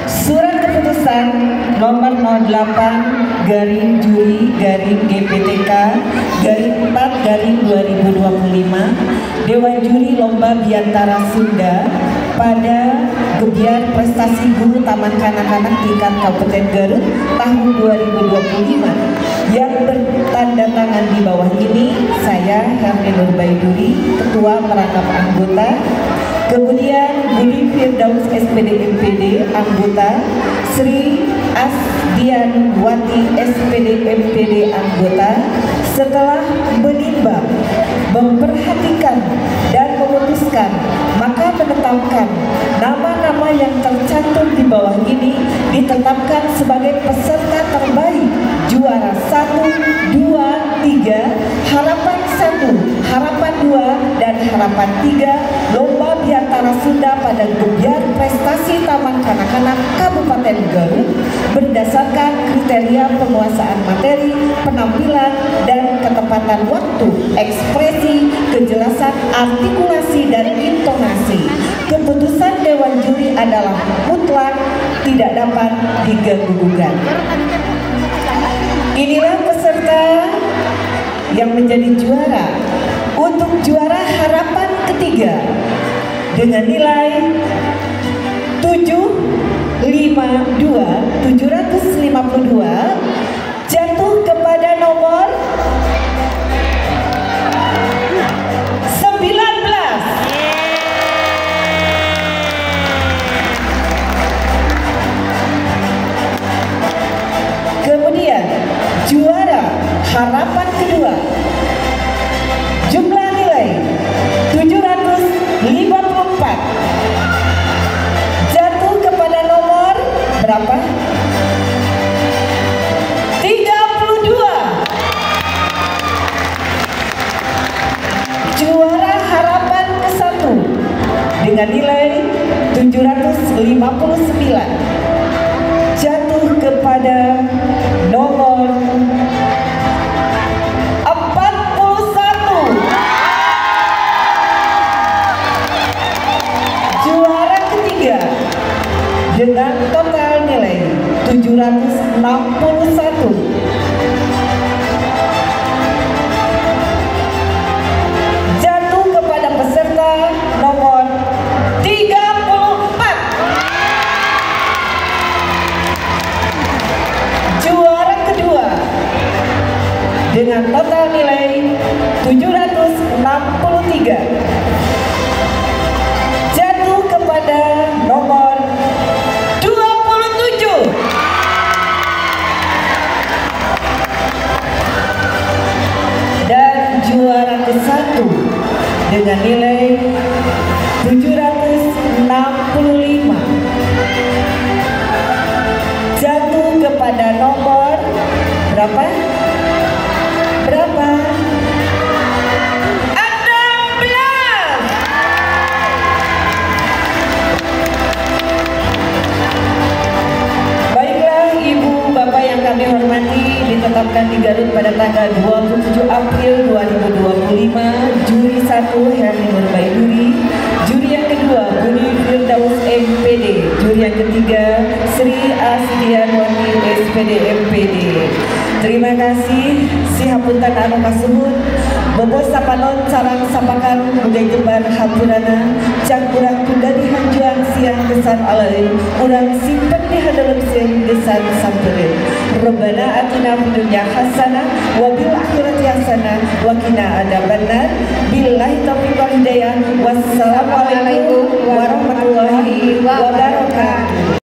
Surat keputusan nomor 08-GPTK-4-2025 Dewan Juri Lomba Biantara Sunda pada Gebiar Prestasi Guru Taman Kanak-kanak tingkat Kabupaten Garut tahun 2025 yang bertanda tangan di bawah ini saya Herni Nurbaiduri, Ketua Merangkap Anggota. Kemudian Budi Firdaus SPD MPD anggota, Sri Asdianwati SPD MPD anggota. Setelah menimbang, memperhatikan dan memutuskan, maka menetapkan nama-nama yang tercantum di bawah ini ditetapkan sebagai peserta terbaik juara 1, 2, 3, harapan 1, harapan 2, dan harapan 3 Lomba Biantara Sunda pada Gebiar Prestasi Taman Kanak-kanak Kabupaten Garut berdasarkan kriteria penguasaan materi, penampilan, dan ketepatan waktu, ekspresi, kejelasan, artikulasi, dan intonasi. Keputusan Dewan Juri adalah mutlak, tidak dapat diganggu-gugat. Inilah peserta yang menjadi juara. Untuk juara harapan ketiga dengan nilai 752 jatuh kepada nomor 19. Kemudian juara harapan kedua jumlah nilai 754 jatuh kepada nomor berapa? 32. Juara harapan ke-1 dengan nilai 759 jatuh kepada nomor 41. Juara ketiga dengan total nilai 761 jatuh kepada peserta nomor 34. Juara kedua dengan total nilai 763 jatuh kepada nomor 27. Dan juara ke-1 dengan nilai 765 jatuh kepada nomor berapa? Berapa? 16. Baiklah Ibu Bapak yang kami hormati, ditetapkan di Garut pada tanggal 27 April 2025 juri 1 Herni Nurbaiduri, juri yang kedua Budi Firdaus MPD, juri yang ketiga Sri Asdianwati SPD MPD. Terima kasih. Sihapunten anu kasuhun Bobo sapanon carang sapakan budaya Jembar hampurana cak urang tunda di hanjuan siang gesan alain urang simpen di hadalem siang gesan samperin. Rabbana atina fid dunya hasanah wa bil akhirati hasanah wa qina adzabannar. Billahi taufiq wal hidayah. Wassalamu